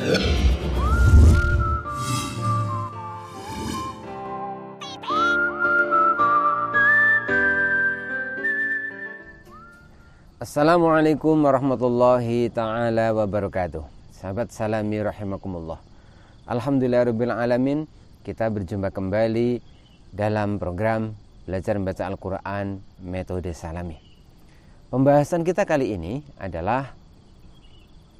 Assalamualaikum warahmatullahi ta'ala wabarakatuh. Sahabat Salami rahimakumullah. Alhamdulillahirabbil alamin, kita berjumpa kembali dalam program Belajar Membaca Al-Quran Metode Salami. Pembahasan kita kali ini adalah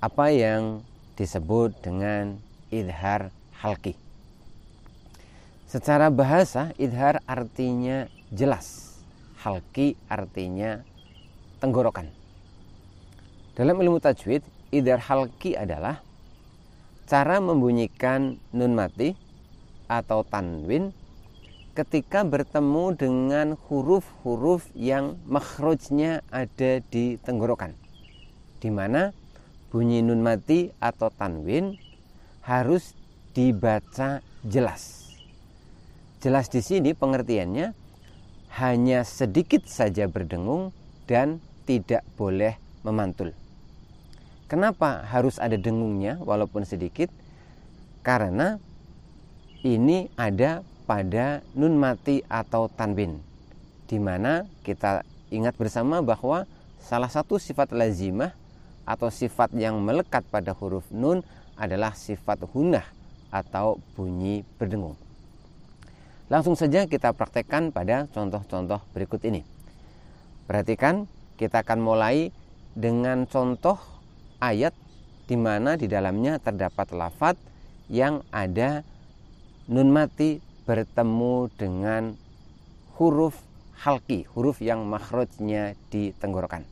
apa yang disebut dengan idhar halqi. Secara bahasa, idhar artinya jelas, halqi artinya tenggorokan. Dalam ilmu tajwid, idhar halqi adalah cara membunyikan nun mati atau tanwin ketika bertemu dengan huruf-huruf yang makhrajnya ada di tenggorokan, di mana bunyi nun mati atau tanwin harus dibaca jelas. Jelas di sini pengertiannya hanya sedikit saja berdengung dan tidak boleh memantul. Kenapa harus ada dengungnya walaupun sedikit? Karena ini ada pada nun mati atau tanwin, di mana kita ingat bersama bahwa salah satu sifat lazimah atau sifat yang melekat pada huruf nun adalah sifat hunah atau bunyi berdengung. Langsung saja kita praktekkan pada contoh-contoh berikut ini. Perhatikan, kita akan mulai dengan contoh ayat di mana di dalamnya terdapat lafadz yang ada nun mati bertemu dengan huruf halqi, huruf yang makhrajnya di tenggorokan.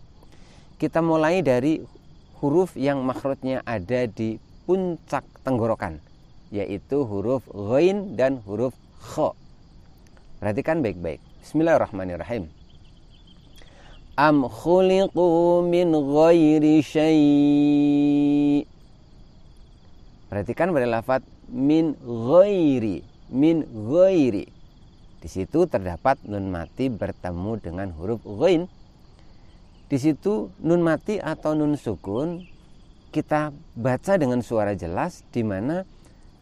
Kita mulai dari huruf yang makhrajnya ada di puncak tenggorokan, yaitu huruf ghain dan huruf kha. Perhatikan baik-baik. Bismillahirrahmanirrahim. Am khuliqu min ghairi syai'. Perhatikan pada lafaz min ghairi, min ghairi. Di situ terdapat nun mati bertemu dengan huruf ghain. Di situ nun mati atau nun sukun kita baca dengan suara jelas, di mana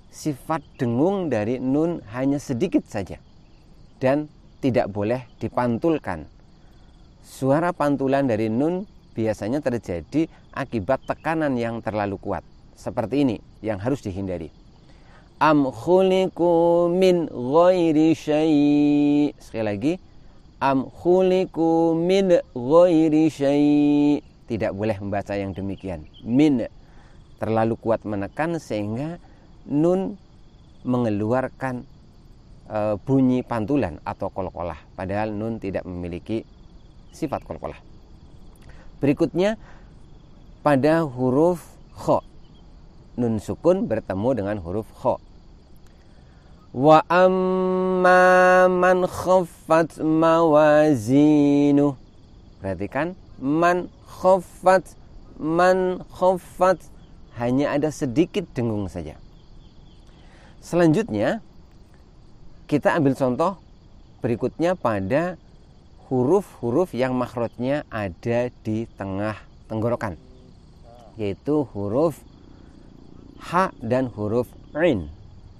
sifat dengung dari nun hanya sedikit saja dan tidak boleh dipantulkan. Suara pantulan dari nun biasanya terjadi akibat tekanan yang terlalu kuat. Seperti ini yang harus dihindari. Am khuliqu min ghairi syai'. Sekali lagi. Am khuliqu min ghairi syai'. Tidak boleh membaca yang demikian. Min terlalu kuat menekan sehingga nun mengeluarkan bunyi pantulan atau qalqalah, padahal nun tidak memiliki sifat qalqalah. Berikutnya pada huruf kha, nun sukun bertemu dengan huruf kha. Wa amma man khaffat mawazinu. Perhatikan, man khaffat hanya ada sedikit dengung saja. Selanjutnya kita ambil contoh berikutnya pada huruf-huruf yang makhrajnya ada di tengah tenggorokan, yaitu huruf ha dan huruf ain.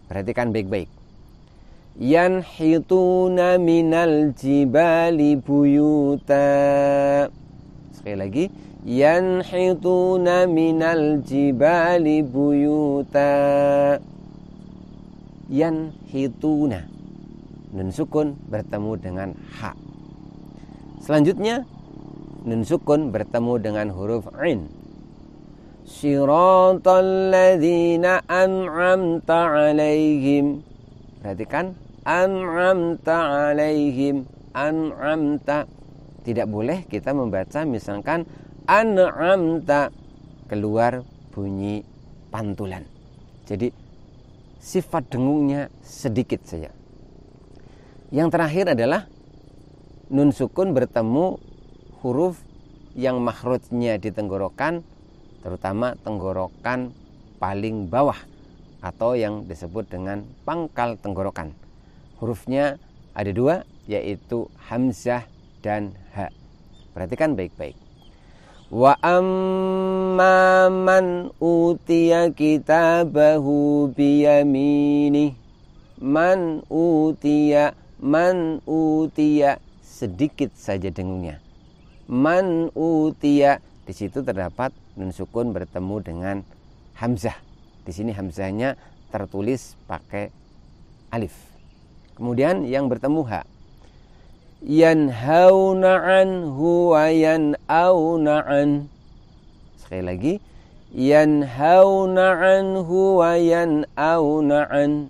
Perhatikan baik-baik. Yanhituna minal jibali buyuta. Sekali lagi. Yanhituna minal jibali buyuta. Yanhituna, nun sukun bertemu dengan ha. Selanjutnya nun sukun bertemu dengan huruf ain. Siratal ladzina an'amta 'alaihim. Perhatikan, an'amta 'alaihim, an'amta. Tidak boleh kita membaca misalkan an'amta keluar bunyi pantulan. Jadi sifat dengungnya sedikit saja. Yang terakhir adalah nun sukun bertemu huruf yang makhrajnya di tenggorokan, terutama tenggorokan paling bawah atau yang disebut dengan pangkal tenggorokan. Hurufnya ada dua, yaitu hamzah dan ha. Perhatikan baik-baik. Wa amma man utiya kitabahu biyamini. Man utiya sedikit saja dengungnya. Man utiya, di situ terdapat nun sukun bertemu dengan hamzah. Di sini hamzahnya tertulis pakai alif. Kemudian yang bertemu ha. Yanhauna anhu wa yan'auna an. Sekali lagi. Yanhauna anhu wa yan'auna an.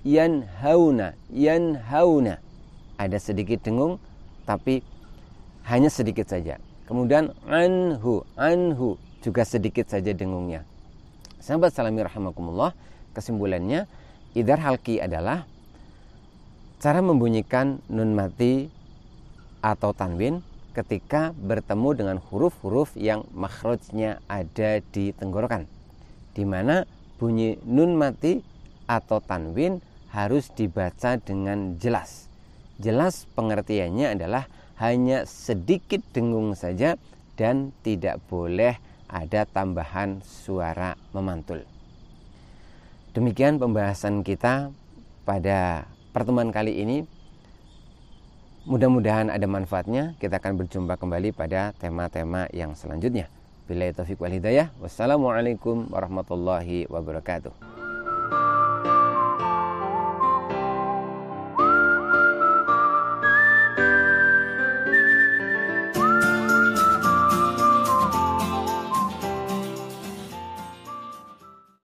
Yanhauna. Ada sedikit dengung, tapi hanya sedikit saja. Kemudian anhu juga sedikit saja dengungnya. Sahabat salami rahimakumullah, kesimpulannya idhar halqi adalah cara membunyikan nun mati atau tanwin ketika bertemu dengan huruf-huruf yang makhrajnya ada di tenggorokan, di mana bunyi nun mati atau tanwin harus dibaca dengan jelas. Jelas pengertiannya adalah hanya sedikit dengung saja dan tidak boleh ada tambahan suara memantul. Demikian pembahasan kita pada pertemuan kali ini. Mudah-mudahan ada manfaatnya. Kita akan berjumpa kembali pada tema-tema yang selanjutnya. Billahi taufiq wal hidayah. Wassalamualaikum warahmatullahi wabarakatuh.